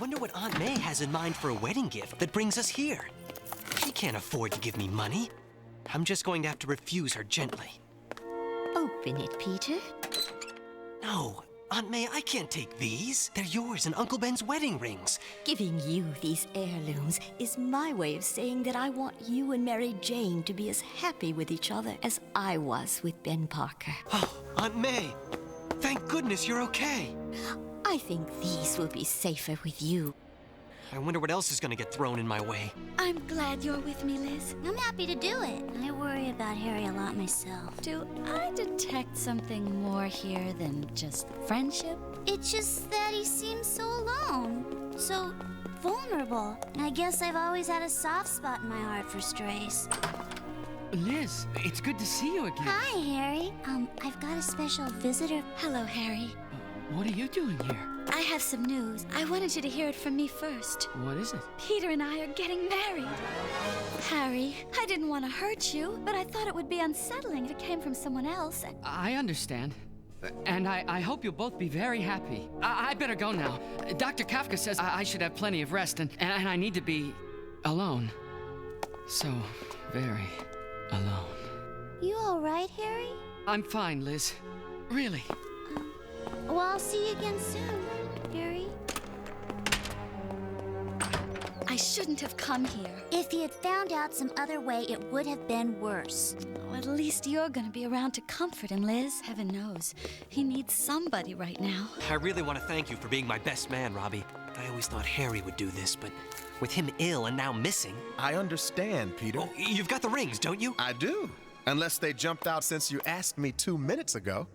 Wonder what Aunt May has in mind for a wedding gift that brings us here. She can't afford to give me money. I'm just going to have to refuse her gently. Open it, Peter. No, Aunt May, I can't take these. They're yours and Uncle Ben's wedding rings. Giving you these heirlooms is my way of saying that I want you and Mary Jane to be as happy with each other as I was with Ben Parker. Oh, Aunt May, thank goodness you're okay. I think these will be safer with you. I wonder what else is going to get thrown in my way. I'm glad you're with me, Liz. I'm happy to do it. I worry about Harry a lot myself. Do I detect something more here than just friendship? It's just that he seems so alone, so vulnerable. I guess I've always had a soft spot in my heart for strays. Liz, it's good to see you again. Hi, Harry. I've got a special visitor. Hello, Harry. What are you doing here? I have some news. I wanted you to hear it from me first. What is it? Peter and I are getting married. Harry, I didn't want to hurt you, but I thought it would be unsettling if it came from someone else. I understand. And I hope you'll both be very happy. I better go now. Dr. Kafka says I should have plenty of rest, and I need to be alone. So very alone. You all right, Harry? I'm fine, Liz. Really. Well, I'll see you again soon, Harry. I shouldn't have come here. If he had found out some other way, it would have been worse. Oh, at least you're going to be around to comfort him, Liz. Heaven knows. He needs somebody right now. I really want to thank you for being my best man, Robbie. I always thought Harry would do this, but with him ill and now missing... I understand, Peter. Oh, you've got the rings, don't you? I do. Unless they jumped out since you asked me 2 minutes ago.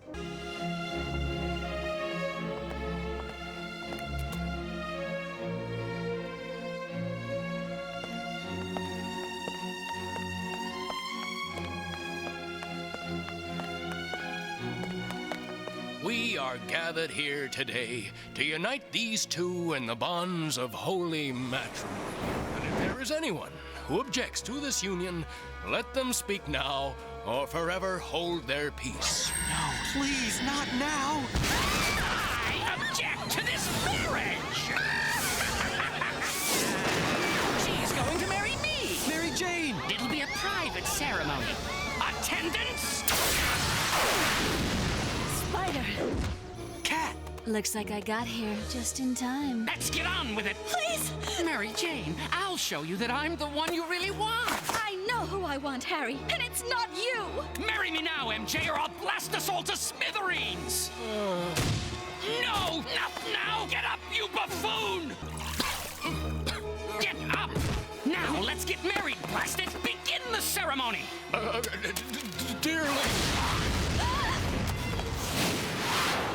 We are gathered here today to unite these two in the bonds of holy matrimony. And if there is anyone who objects to this union, let them speak now or forever hold their peace. No, please, not now. I object to this marriage! She's going to marry me! Mary Jane! It'll be a private ceremony. Attendance? Spider! Cat! Looks like I got here just in time. Let's get on with it. Please! Mary Jane, I'll show you that I'm the one you really want. I know who I want, Harry, and it's not you! Marry me now, MJ, or I'll blast us all to smithereens! No, not now! Get up, you buffoon! Get up! Now, let's get married, blast it! Begin the ceremony! Dearly.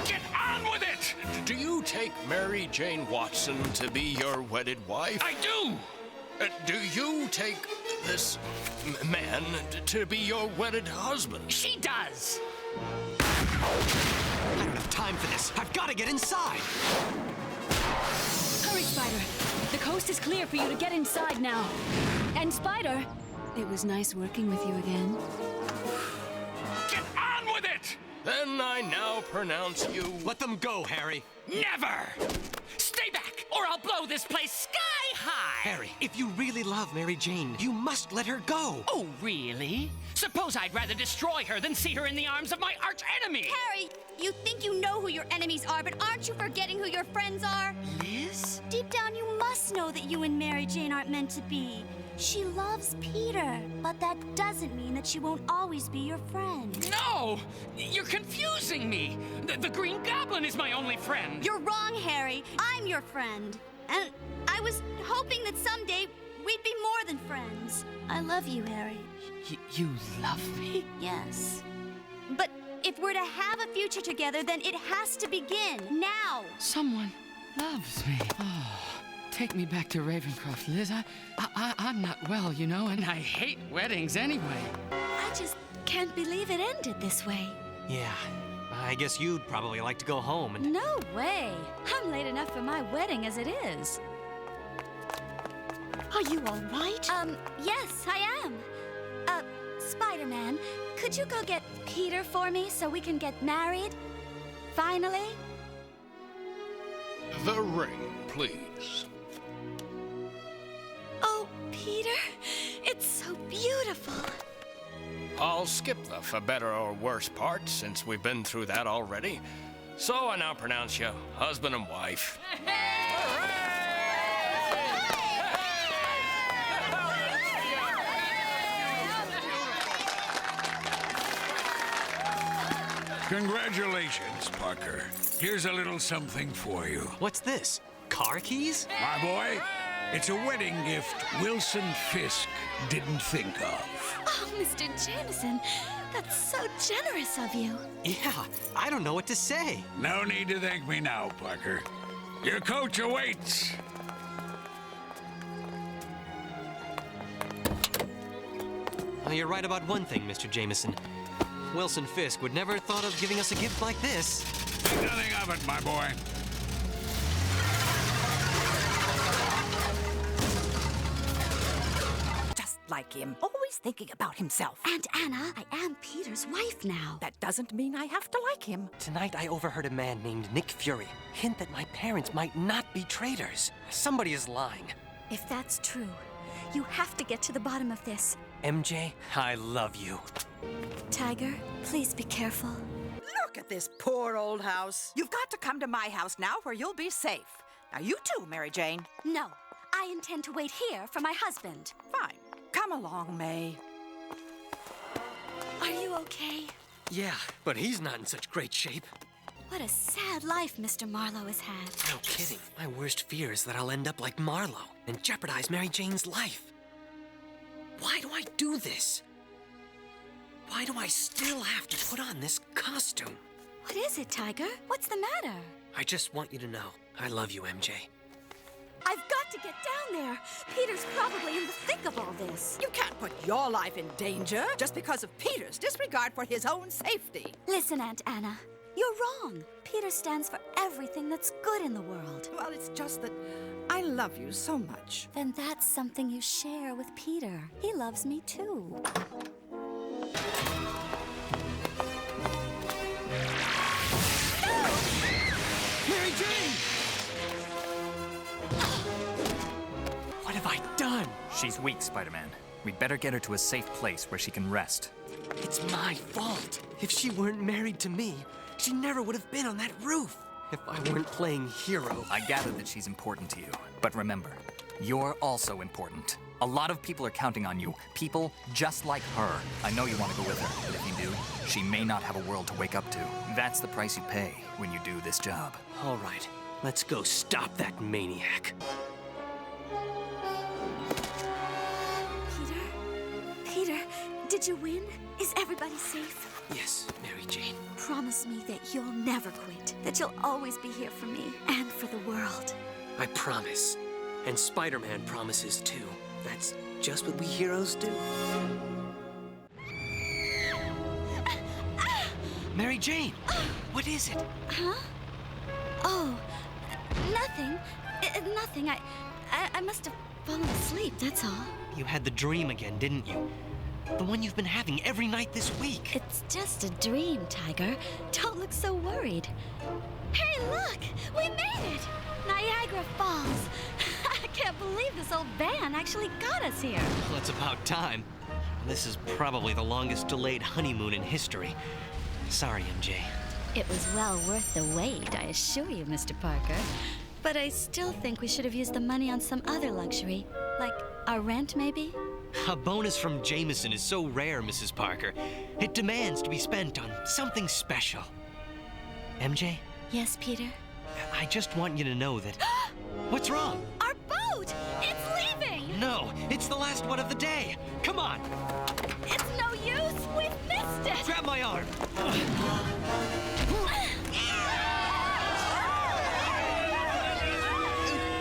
Get on with it! Do you take Mary Jane Watson to be your wedded wife? I do! Do you take this man to be your wedded husband? She does! I don't have time for this. I've got to get inside. Hurry, Spider. The coast is clear for you to get inside now. And Spider, it was nice working with you again. Get on with it! Then I now pronounce you... Let them go, Harry. Never! Stay back, or I'll blow this place sky high! Harry, if you really love Mary Jane, you must let her go. Oh, really? Suppose I'd rather destroy her than see her in the arms of my arch-enemy! Harry, you think you know who your enemies are, but aren't you forgetting who your friends are? Liz? Deep down, you must know that you and Mary Jane aren't meant to be. She loves Peter, but that doesn't mean that she won't always be your friend. No! You're confusing me! The Green Goblin is my only friend! You're wrong, Harry. I'm your friend. And I was hoping that someday we'd be more than friends. I love you, Harry. You love me? Yes. But if we're to have a future together, then it has to begin now. Someone loves me. Oh, take me back to Ravencroft, Liz. I'm not well, you know, and I hate weddings anyway. I just can't believe it ended this way. Yeah, I guess you'd probably like to go home and... No way! I'm late enough for my wedding as it is. Are you all right? Yes, I am. Spider-Man, could you go get Peter for me so we can get married? Finally? The ring, please. Oh, Peter, it's so beautiful. I'll skip the for better or worse part since we've been through that already. So I now pronounce you husband and wife. Congratulations, Parker. Here's a little something for you. What's this? Car keys? My boy, it's a wedding gift Wilson Fisk didn't think of. Oh, Mr. Jameson, that's so generous of you. Yeah, I don't know what to say. No need to thank me now, Parker. Your coach awaits. Well, you're right about one thing, Mr. Jameson. Wilson Fisk would never have thought of giving us a gift like this. Think nothing of it, my boy. Just like him, always thinking about himself. Aunt Anna, I am Peter's wife now. That doesn't mean I have to like him. Tonight, I overheard a man named Nick Fury hint that my parents might not be traitors. Somebody is lying. If that's true, you have to get to the bottom of this. MJ, I love you. Tiger, please be careful. Look at this poor old house. You've got to come to my house now where you'll be safe. Now you too, Mary Jane. No, I intend to wait here for my husband. Fine. Come along, May. Are you okay? Yeah, but he's not in such great shape. What a sad life Mr. Marlowe has had. No kidding. My worst fear is that I'll end up like Marlowe and jeopardize Mary Jane's life. Why do I do this? Why do I still have to put on this costume? What is it, Tiger? What's the matter? I just want you to know, I love you, MJ. I've got to get down there. Peter's probably in the thick of all this. You can't put your life in danger just because of Peter's disregard for his own safety. Listen, Aunt Anna, you're wrong. Peter stands for everything that's good in the world. Well, it's just that I love you so much. Then that's something you share with Peter. He loves me too. Mary Jane! What have I done? She's weak, Spider-Man. We'd better get her to a safe place where she can rest. It's my fault. If she weren't married to me, she never would have been on that roof. If I weren't playing hero. I gather that she's important to you. But remember, you're also important. A lot of people are counting on you. People just like her. I know you want to go with her, but if you do, she may not have a world to wake up to. That's the price you pay when you do this job. All right, let's go stop that maniac. Peter, did you win? Is everybody safe? Yes, Mary Jane. Promise me that you'll never quit, that you'll always be here for me and for the world. I promise. And Spider-Man promises too. That's just what we heroes do. Mary Jane! What is it? Huh? Oh, nothing. Nothing. I must have fallen asleep, that's all. You had the dream again, didn't you? The one you've been having every night this week. It's just a dream, Tiger. Don't look so worried. Hey, look! We made it! Niagara Falls. I can't believe this old van actually got us here. Well, it's about time. This is probably the longest delayed honeymoon in history. Sorry, MJ. It was well worth the wait, I assure you, Mr. Parker. But I still think we should have used the money on some other luxury. Like our rent, maybe? A bonus from Jameson is so rare, Mrs. Parker. It demands to be spent on something special. MJ? Yes, Peter? I just want you to know that... What's wrong? Our boat! It's leaving! No, it's the last one of the day. Come on. It's no use. We've missed it. Grab my arm.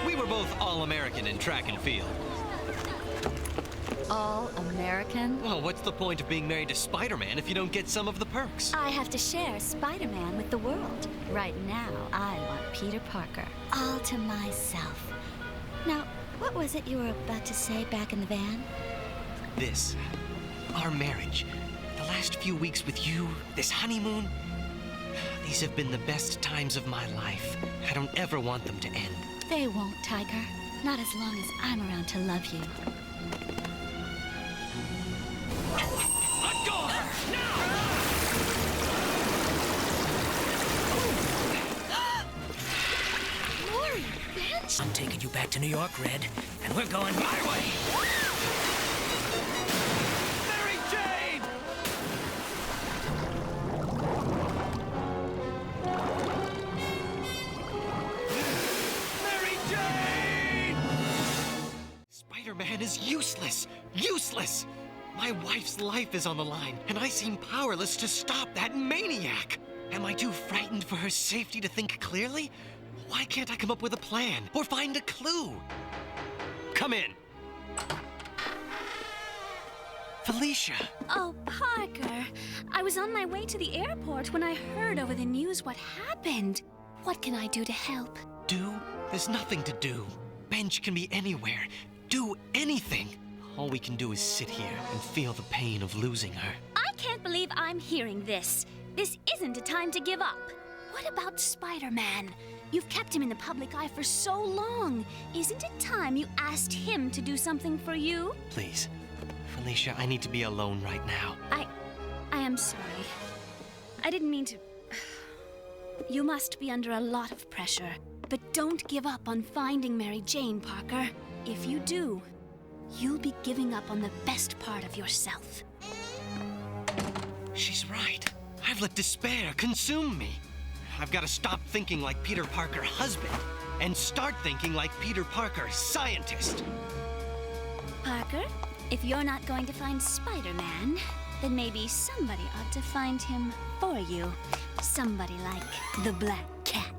We were both All-American in track and field. All-American? Well, what's the point of being married to Spider-Man if you don't get some of the perks? I have to share Spider-Man with the world. Right now, I want Peter Parker all to myself. Now, what was it you were about to say back in the van? This, our marriage, the last few weeks with you, this honeymoon, These have been the best times of my life. I don't ever want them to end. They won't, Tiger. Not as long as I'm around to love you. Let go of her! Now! Lori, Bench? I'm taking you back to New York, Red, and we're going my way. Mary Jane! Mary Jane! Spider-Man is useless! Useless! My wife's life is on the line, and I seem powerless to stop that maniac! Am I too frightened for her safety to think clearly? Why can't I come up with a plan, or find a clue? Come in. Felicia! Oh, Parker. I was on my way to the airport when I heard over the news what happened. What can I do to help? Do? There's nothing to do. Bench can be anywhere. Do anything. All we can do is sit here and feel the pain of losing her. I can't believe I'm hearing this. This isn't a time to give up. What about Spider-Man? You've kept him in the public eye for so long. Isn't it time you asked him to do something for you? Please. Felicia, I need to be alone right now. I am sorry. I didn't mean to... You must be under a lot of pressure. But don't give up on finding Mary Jane, Parker. If you do, you'll be giving up on the best part of yourself. She's right. I've let despair consume me. I've got to stop thinking like Peter Parker husband and start thinking like Peter Parker scientist. Parker, if you're not going to find Spider-Man, then maybe somebody ought to find him for you. Somebody like the Black Cat.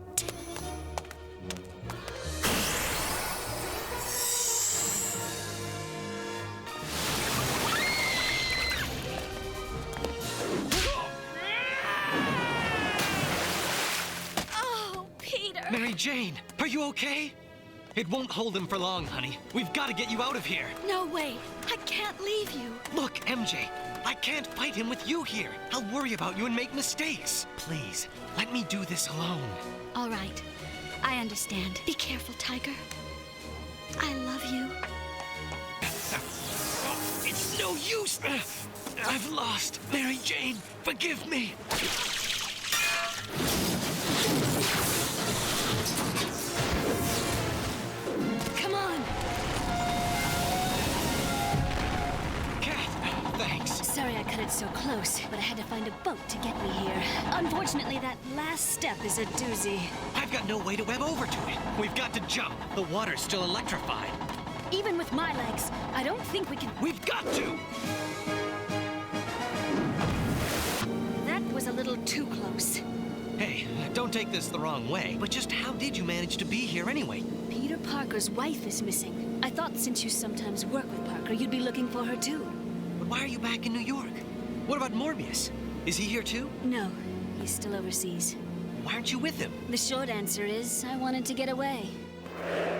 Mary Jane, are you okay? It won't hold him for long, honey. We've got to get you out of here. No way. I can't leave you. Look, MJ, I can't fight him with you here. I'll worry about you and make mistakes. Please, let me do this alone. All right. I understand. Be careful, Tiger. I love you. It's no use. I've lost. Mary Jane, forgive me. Come on. Cat, thanks. Sorry I cut it so close, but I had to find a boat to get me here. Unfortunately, that last step is a doozy. I've got no way to web over to it. We've got to jump. The water's still electrified. Even with my legs, I don't think we can... We've got to! That was a little too close. Hey, don't take this the wrong way, but just how did you manage to be here anyway? Peter Parker's wife is missing. I thought since you sometimes work with Parker, you'd be looking for her too. But why are you back in New York? What about Morbius? Is he here too? No, he's still overseas. Why aren't you with him? The short answer is, I wanted to get away.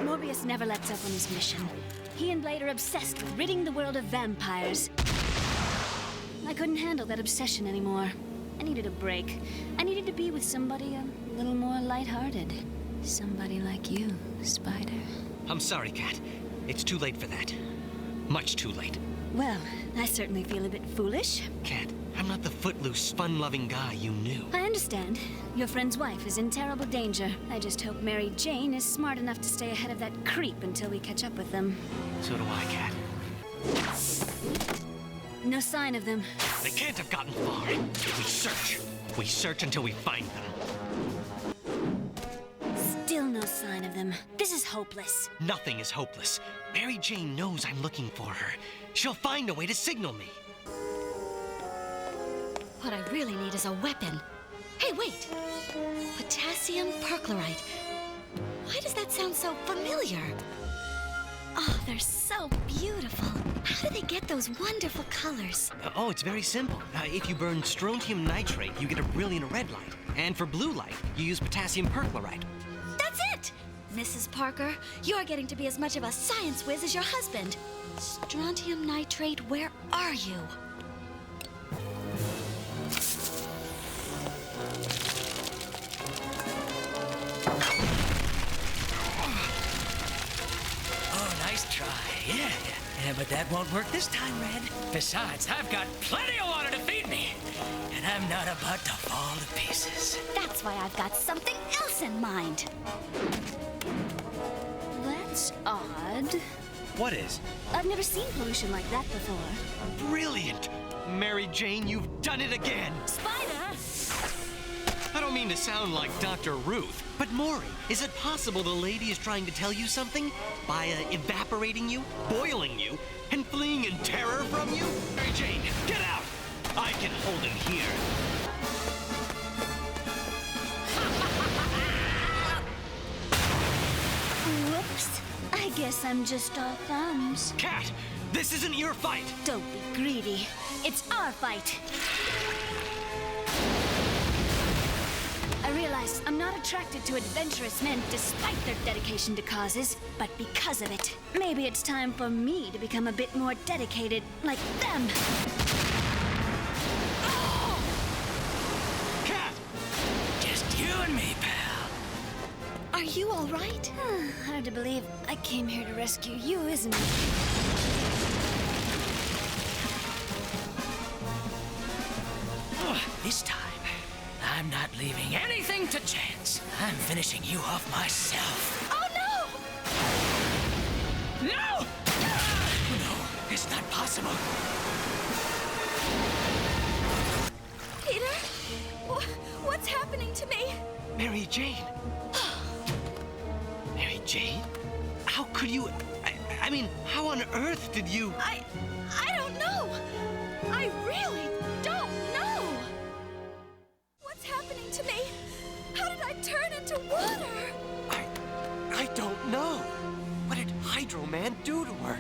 Morbius never lets up on his mission. He and Blade are obsessed with ridding the world of vampires. I couldn't handle that obsession anymore. I needed a break. I needed to be with somebody a little more lighthearted. Somebody like you, Spider. I'm sorry, Kat. It's too late for that. Much too late. Well, I certainly feel a bit foolish. Kat, I'm not the footloose, fun-loving guy you knew. I understand. Your friend's wife is in terrible danger. I just hope Mary Jane is smart enough to stay ahead of that creep until we catch up with them. So do I, Kat. No sign of them. They can't have gotten far. We search. We search until we find them. Still no sign of them. This is hopeless. Nothing is hopeless. Mary Jane knows I'm looking for her. She'll find a way to signal me. What I really need is a weapon. Hey, wait! Potassium perchlorate. Why does that sound so familiar? Oh, they're so beautiful. How do they get those wonderful colors? Oh, it's very simple. If you burn strontium nitrate, you get a brilliant red light. And for blue light, you use potassium perchlorate. That's it! Mrs. Parker, you're getting to be as much of a science whiz as your husband. Strontium nitrate, where are you? try, yeah. Yeah, but that won't work this time, Red. Besides, I've got plenty of water to feed me, and I'm not about to fall to pieces. That's why I've got something else in mind. That's odd. What is? I've never seen pollution like that before. Brilliant! Mary Jane, you've done it again! Spider! I don't mean to sound like Dr. Ruth, but Maury, is it possible the lady is trying to tell you something? By evaporating you, boiling you, and fleeing in terror from you? Mary Jane, get out! I can hold him here. Whoops. I guess I'm just all thumbs. Cat, this isn't your fight! Don't be greedy. It's our fight. I realize I'm not attracted to adventurous men despite their dedication to causes, but because of it. Maybe it's time for me to become a bit more dedicated like them. Cat! Just you and me, pal. Are you all right? Hard to believe I came here to rescue you, isn't it? This time, I'm not leaving anything to chance. I'm finishing you off myself. Oh, no! No! No, it's not possible. Peter? What's happening to me? Mary Jane! Mary Jane? How could you... I mean, how on earth did you... I don't know. I really don't know. What's happening to me? How did I turn into water? I don't know. What did Hydro Man do to her?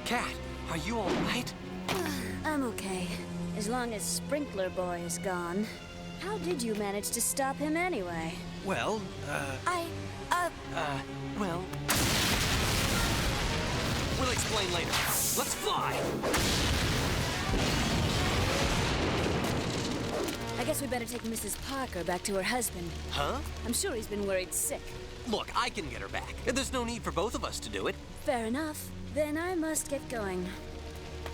Cat, are you all right? I'm okay, as long as Sprinkler Boy is gone. How did you manage to stop him anyway? Well, well... We'll explain later. Let's fly! I guess we better take Mrs. Parker back to her husband. Huh? I'm sure he's been worried sick. Look, I can get her back. There's no need for both of us to do it. Fair enough. Then I must get going.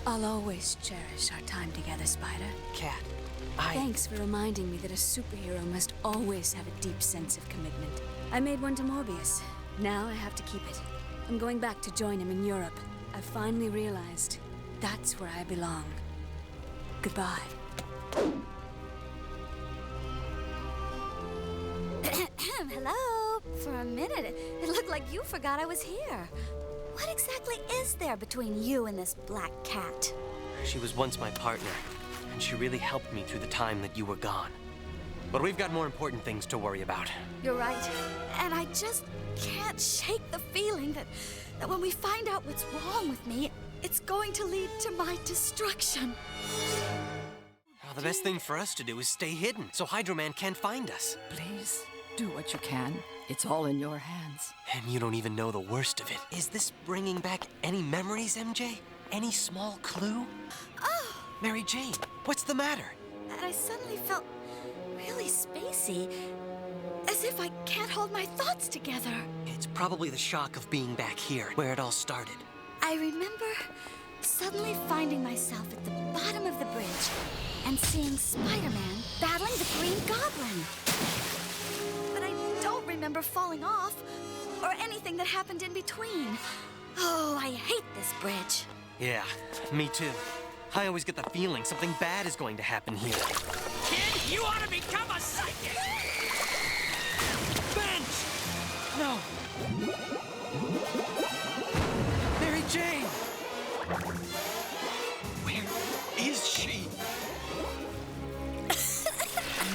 I'll always cherish our time together, Spider. Cat, Thanks for reminding me that a superhero must always have a deep sense of commitment. I made one to Morbius. Now I have to keep it. I'm going back to join him in Europe. I've finally realized that's where I belong. Goodbye. Hello. For a minute, it looked like you forgot I was here. What exactly is there between you and this black cat? She was once my partner, and she really helped me through the time that you were gone. But we've got more important things to worry about. You're right. And I just can't shake the feeling that when we find out what's wrong with me, it's going to lead to my destruction. Well, the best thing for us to do is stay hidden, so Hydro Man can't find us. Please, do what you can. It's all in your hands. And you don't even know the worst of it. Is this bringing back any memories, MJ? Any small clue? Oh! Mary Jane, what's the matter? And I suddenly felt really spacey. As if I can't hold my thoughts together. It's probably the shock of being back here, where it all started. I remember suddenly finding myself at the bottom of the bridge and seeing Spider-Man battling the Green Goblin. But I don't remember falling off or anything that happened in between. Oh, I hate this bridge. Yeah, me too. I always get the feeling something bad is going to happen here. Kid, you ought to become a psychic! Bench! No! Mary Jane! Where is she? I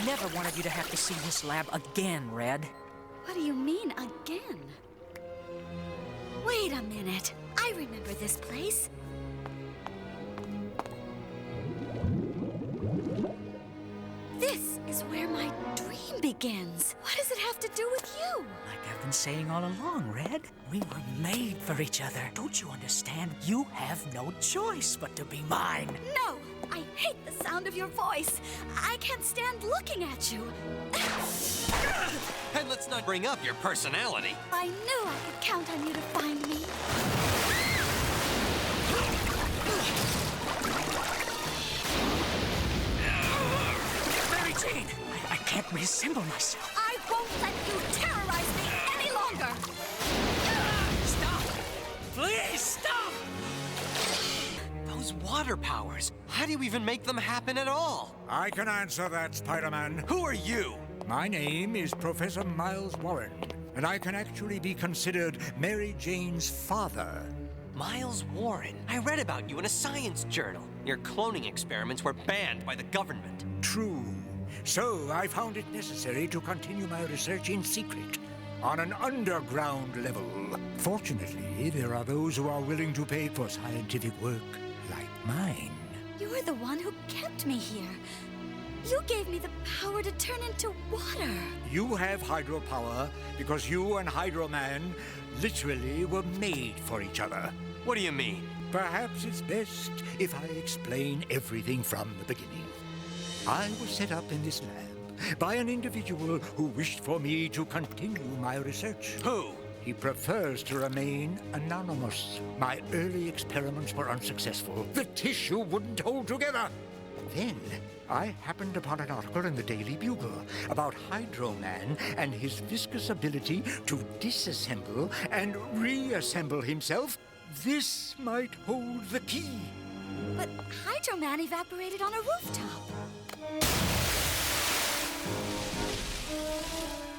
never wanted you to have to see this lab again, Red. What do you mean, again? Wait a minute. I remember this place. This is where my dream begins. What does it have to do with you? Like I've been saying all along, Red, we were made for each other. Don't you understand? You have no choice but to be mine. No! I hate the sound of your voice. I can't stand looking at you. And let's not bring up your personality. I knew I could count on you to find me. disassemble myself. I won't let you terrorize me any longer! Stop! Please stop! Those water powers, how do you even make them happen at all? I can answer that, Spider-Man. Who are you? My name is Professor Miles Warren, and I can actually be considered Mary Jane's father. Miles Warren. I read about you in a science journal. Your cloning experiments were banned by the government. True. So I found it necessary to continue my research in secret, on an underground level. Fortunately, there are those who are willing to pay for scientific work like mine. You're the one who kept me here. You gave me the power to turn into water. You have hydropower because you and Hydro Man literally were made for each other. What do you mean? Perhaps it's best if I explain everything from the beginning. I was set up in this lab by an individual who wished for me to continue my research. Who? He prefers to remain anonymous. My early experiments were unsuccessful. The tissue wouldn't hold together. Then I happened upon an article in the Daily Bugle about Hydro Man and his viscous ability to disassemble and reassemble himself. This might hold the key. But Hydro Man evaporated on a rooftop.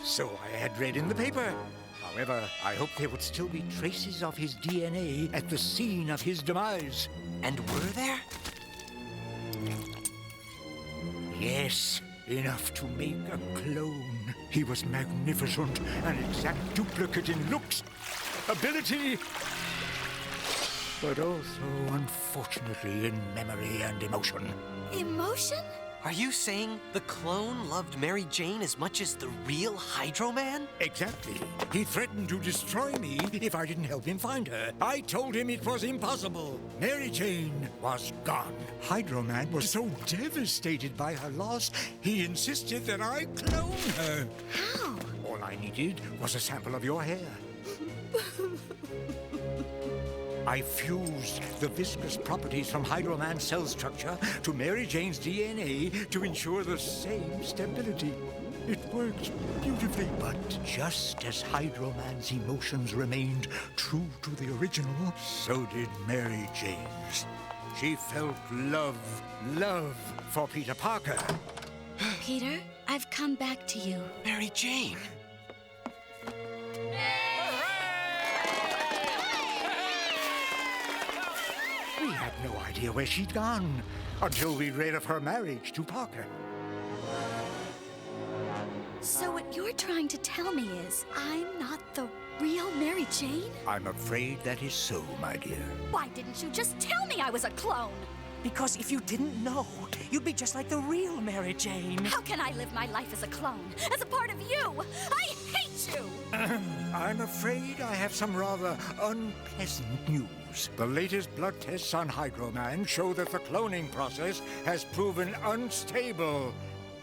So I had read in the paper. However, I hoped there would still be traces of his DNA at the scene of his demise. And were there? Yes, enough to make a clone. He was magnificent, an exact duplicate in looks, ability, but also, unfortunately, in memory and emotion. Emotion? Are you saying the clone loved Mary Jane as much as the real Hydro Man? Exactly. He threatened to destroy me if I didn't help him find her. I told him it was impossible. Mary Jane was gone. Hydro Man was so devastated by her loss, he insisted that I clone her. How? All I needed was a sample of your hair. I fused the viscous properties from Hydro Man's cell structure to Mary Jane's DNA to ensure the same stability. It worked beautifully, but just as Hydro Man's emotions remained true to the original, so did Mary Jane's. She felt love for Peter Parker. Peter, I've come back to you. Mary Jane! We had no idea where she'd gone until we read of her marriage to Parker. So what you're trying to tell me is I'm not the real Mary Jane? I'm afraid that is so, my dear. Why didn't you just tell me I was a clone? Because if you didn't know, you'd be just like the real Mary Jane. How can I live my life as a clone, as a part of you? I hate you! I'm afraid I have some rather unpleasant news. The latest blood tests on Hydro Man show that the cloning process has proven unstable.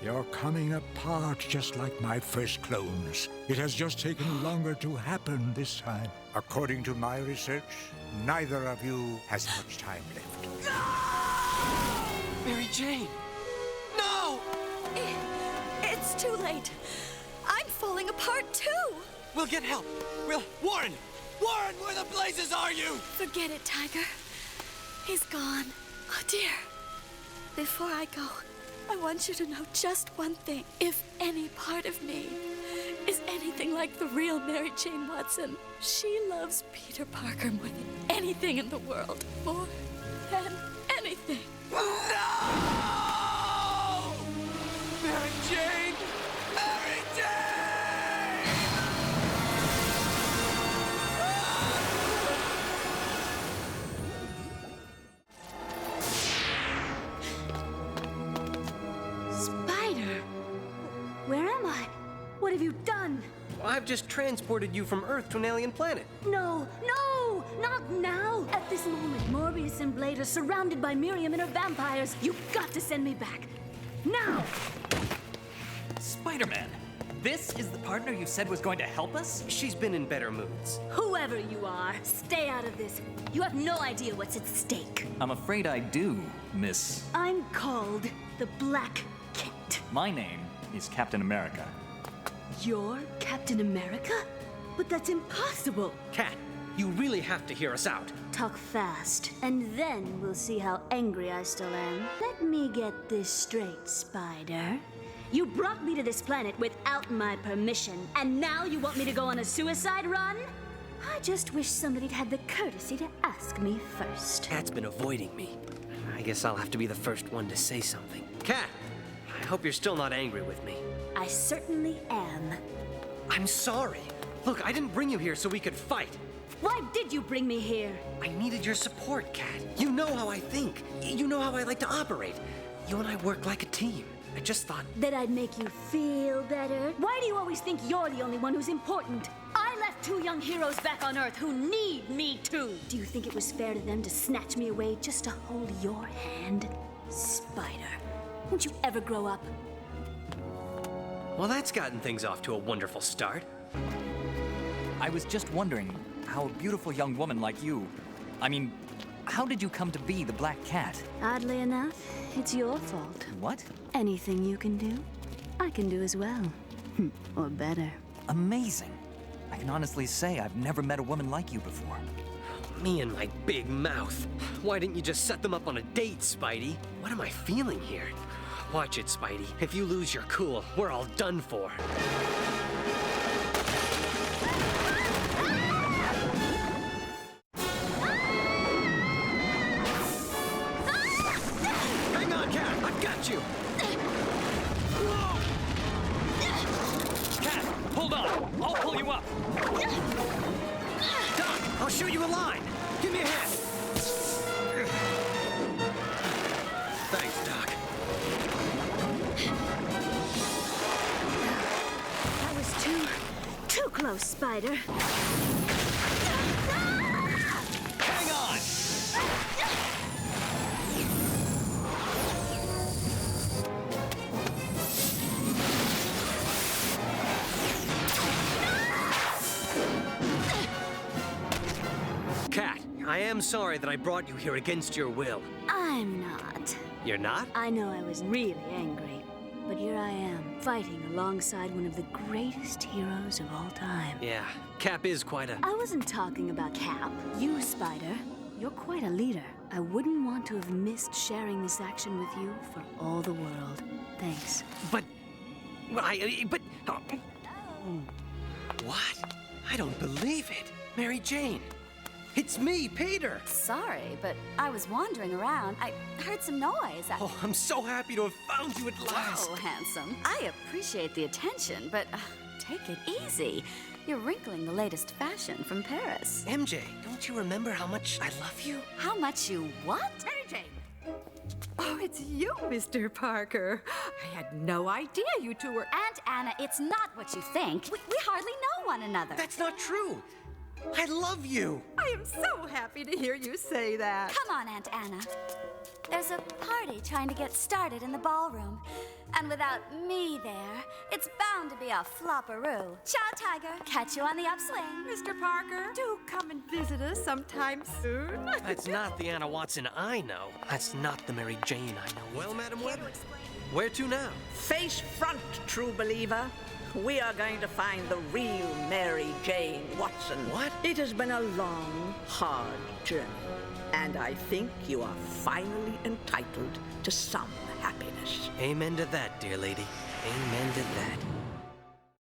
You're coming apart just like my first clones. It has just taken longer to happen this time. According to my research, neither of you has much time left. Mary Jane! No! It's too late. I'm falling apart too. We'll get help. Warren! Warren, where the blazes are you? Forget it, Tiger. He's gone. Oh, dear. Before I go, I want you to know just one thing. If any part of me is anything like the real Mary Jane Watson, she loves Peter Parker more than anything in the world. More than anything. No! Mary Jane! Mary Jane! Spider! Where am I? What have you done? I've just transported you from Earth to an alien planet. No, no! Not now! At this moment, Morbius and Blade are surrounded by Miriam and her vampires. You've got to send me back. Now! Spider-Man, this is the partner you said was going to help us? She's been in better moods. Whoever you are, stay out of this. You have no idea what's at stake. I'm afraid I do, Miss. I'm called the Black Cat. My name He's Captain America. You're Captain America? But that's impossible. Cat, you really have to hear us out. Talk fast, and then we'll see how angry I still am. Let me get this straight, Spider. You brought me to this planet without my permission, and now you want me to go on a suicide run? I just wish somebody'd had the courtesy to ask me first. Cat's been avoiding me. I guess I'll have to be the first one to say something. Cat, I hope you're still not angry with me. I certainly am. I'm sorry. Look, I didn't bring you here so we could fight. Why did you bring me here? I needed your support, Cat. You know how I think. You know how I like to operate. You and I work like a team. I just thought... That I'd make you feel better? Why do you always think you're the only one who's important? I left 2 young heroes back on Earth who need me too. Do you think it was fair to them to snatch me away just to hold your hand? Spider, won't you ever grow up? Well, that's gotten things off to a wonderful start. I was just wondering how a beautiful young woman like you... I mean, how did you come to be the Black Cat? Oddly enough, it's your fault. What? Anything you can do, I can do as well. Or better. Amazing. I can honestly say I've never met a woman like you before. Me and my big mouth. Why didn't you just set them up on a date, Spidey? What am I feeling here? Watch it, Spidey. If you lose your cool, we're all done for. Hang on, Cat. I've got you. Cat, hold on. I'll pull you up. Doc, I'll show you a line. Give me a hand. Thanks, Doc. That was too close, Spider. Hang on! Cat, I am sorry that I brought you here against your will. I'm not. You're not? I know I was really angry, but here I am, fighting alongside one of the greatest heroes of all time. Yeah, Cap is quite a... I wasn't talking about Cap. You, Spider. You're quite a leader. I wouldn't want to have missed sharing this action with you for all the world. Thanks. But... What? I don't believe it. Mary Jane. It's me, Peter. Sorry, but I was wandering around. I heard some noise. Oh, I'm so happy to have found you at last. Oh, handsome. I appreciate the attention, but take it easy. You're wrinkling the latest fashion from Paris. MJ, don't you remember how much I love you? How much you what? Mary Jane! Oh, it's you, Mr. Parker. I had no idea you two were... Aunt Anna, it's not what you think. We hardly know one another. That's not true. I love you. I am so happy to hear you say that. Come on, Aunt Anna. There's a party trying to get started in the ballroom. And without me there, it's bound to be a flopperoo. Ciao, Tiger. Catch you on the upswing. Mr. Parker, do come and visit us sometime soon. That's not the Anna Watson I know. That's not the Mary Jane I know. Well, Madam Web, where to now? Face front, true believer. We are going to find the real Mary Jane Watson. What? It has been a long, hard journey. And I think you are finally entitled to some happiness. Amen to that, dear lady. Amen to that.